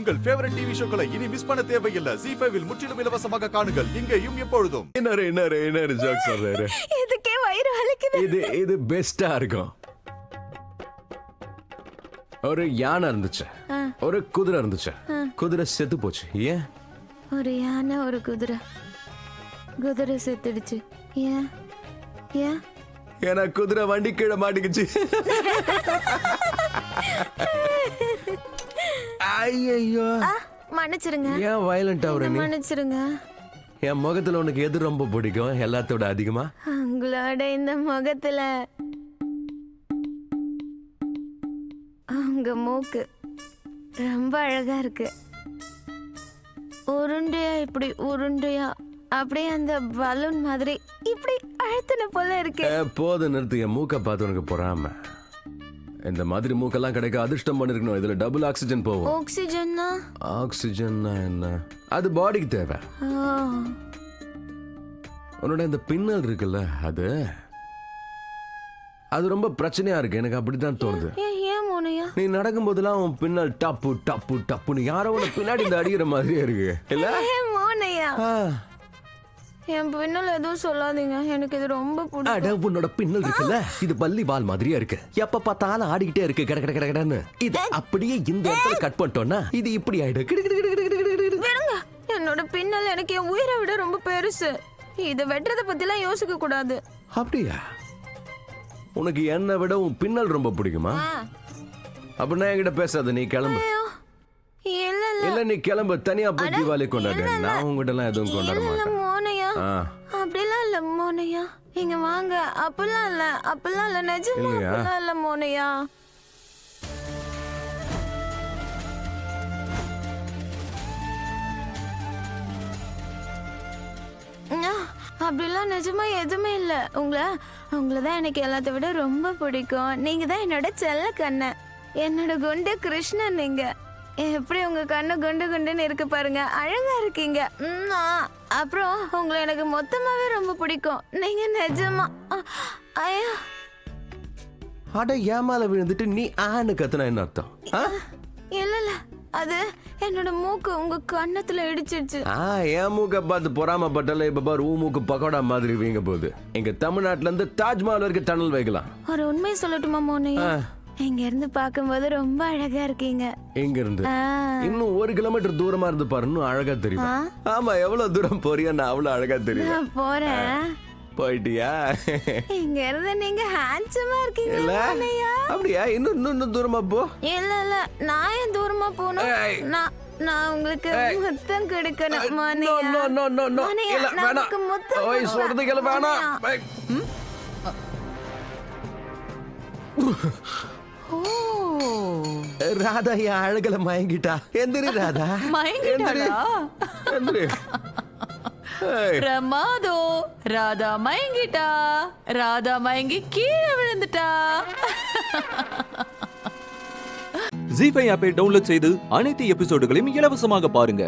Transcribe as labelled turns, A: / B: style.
A: உங்கள் favourite TV ஷோக்களை இனி miss பண்ண தேவையில்லை. ZEE5 இல் முற்றிலும் இலவசமாக காணுங்கள். இங்கேயும் எப்பொழுதும்.
B: என்ன ஜோக் சொல்றாரு?
C: இதுக்கே வயிறு வலிக்குது.
B: இது பெஸ்டா இருக்கும். ஒரு யானை இருந்துச்சு, ஒரு குதிரை இருந்துச்சு. குதிரை செத்து போச்சு. ஏன்?
C: ஒரு யானை ஒரு குதிரை செத்துடுச்சு. ஏன்? ஏன்?
B: ஏன்னா குதிரை வண்டி கீழே மாட்டிக்கிச்சு. ஐயோ,
C: மன்னிச்சிருங்க.
B: ஏன் வயலண்டா வர நீ?
C: மன்னிச்சிருங்க.
B: என் முகத்துல உனக்கு எது ரொம்ப பிடிக்கும் எல்லாத்தோட அதிகமா?
C: உங்களோட இந்த முகத்துல உங்க மூக்கு ரொம்ப அழகா இருக்கு. உருண்டையா, இப்படி உருண்டையா, அப்படியே அந்த பலூன் மாதிரி இப்படி அழுத்தின போல இருக்கு.
B: போது நிறுத்து. என் மூக்க பார்த்து உனக்கு பொறாம. இந்த மாதிரி மூக்கெல்லாம் கிடைக்க அதிர்ஷ்டம் பண்ணிருக்கணும். இதுல டபுள் ஆக்சிஜன் போகும்.
C: ஆக்சிஜன்னா?
B: ஆக்சிஜன்னா என்ன? அது பாடிக்கு தேவை. உன்னோட இந்த பின்னல் இருக்குல்ல, அது ரொம்ப பிரச்சனையா இருக்கு. எனக்கு அப்படித்தான் தோணுது.
C: ஏன் மோனையா?
B: நீ நடக்கும் போதெல்லாம் உன் பின்னல் டப்பு டப்பு டப்புன்னு யாரோ உன பின்னாடி இந்த அடிக்கிற மாதிரியே இருக்கு இல்ல?
C: மோனையா, என் பின்னல் எதுவும் சொல்லாதீங்க. எனக்கு இது ரொம்ப பிடிக்கும்.
B: உன்னோட பின்னல் இருக்குல்ல, இது பள்ளி பால் மாதிரியா இருக்கு. எப்ப பார்த்தாலும் ஆடிக்கிட்டே இருக்கு. கட கட கடன்னு இது அப்படியே இந்த இடத்துல கட் பண்ணிட்டோம்னா இது இப்படி ஆயிடும்.
C: விடுங்க. என்னோட பின்னல் எனக்கு என் உயிரை விட ரொம்ப பெருசு. இதை வெட்டுறத பத்திலாம் யோசிக்க கூடாது.
B: அப்படியா? உனக்கு என்னை விட உன் பின்னல் ரொம்ப பிடிக்குமா? அப்படின்னா என்கிட்ட பேசாத, நீ கிளம்பு. இல்ல நீ கிளம்பு, தனியா போய் தீபாவளி கொண்டாடு. நான் உங்ககிட்ட எல்லாம் எதுவும் கொண்டாட மாட்டேன்.
C: மோனையா, அப்படிலாம் இல்ல மோனையா. இங்க வாங்க. அப்பெல்லாம் இல்ல நிஜமா. அப்பெல்லாம் இல்ல மோனையா. அப்படிலாம் நிஜமா எதுவுமே இல்ல. உங்களதான் எனக்கு எல்லாத்த விட ரொம்ப பிடிக்கும். நீங்க தான் என்னோட செல்ல கண்ணன், என்னோட குண்டு கிருஷ்ணன். நீங்க எப்படி உங்க கண்ணு குண்டு குண்டுன்னு இருக்கு பாருங்க. அழகா இருக்கீங்க. அப்புறம் உங்களை எனக்கு மொத்தமாவே ரொம்ப பிடிக்கும். நீங்க நிஜமா. ஐயோ,
B: அட ஏமால விழுந்துட்டு நீ ஆன்னு கத்துனா என்ன அர்த்தம்?
C: இல்ல அது என்னோட மூக்கு உங்க கண்ணத்துல இடிச்சிடுச்சு.
B: என் மூக்க பார்த்து பொறாமப்பட்டால இப்ப பாரு உன் மூக்கு பக்கோடா மாதிரி வீங்க போகுது. எங்க தமிழ்நாட்டுல இருந்து தாஜ்மஹால் வரைக்கும் டனல் வைக்கலாம்.
C: ஒரு உண்மையை சொல்லட்டுமா மோனையா? இங்க இருந்து பாக்கும்போது ரொம்ப அழகா இருக்கீங்க.
B: எங்க இருந்து? இன்னும் 1 கிலோமீட்டர் தூரமா இருந்து பாரு, இன்னும் அழகா தெரியும். ஆமா, எவ்வளவு தூரம் போறியா? நான் அவ்வளவு அழகா தெரியும்.
C: நான் போறேன்.
B: போயிட்டியா?
C: இங்க இருந்து நீங்க ஹேண்ட்ஸமா இருக்கீங்க மோனையா.
B: அப்படியா? இன்னும் தூரமா போ.
C: இல்ல நான் ஏன் தூரமா போகணும்? நான் உங்களுக்கு முத்தம் கொடுக்கணும் மோனையா.
B: நோ இல்ல வேணாம். ஓய் சொல்றது கேளு. வேணாம். ராதா என் அழகுல மயங்கிட்டா. எந்திரி ராதா. எந்திரி.
D: பிரமாதோ, ராதா மயங்கிட்டா. ராதா மயங்கி கீழே விழுந்துட்டா.
E: ZEE5 ஆப்பை டவுன்லோட் செய்து அனைத்து எபிசோடுகளையும் இலவசமாக பாருங்க.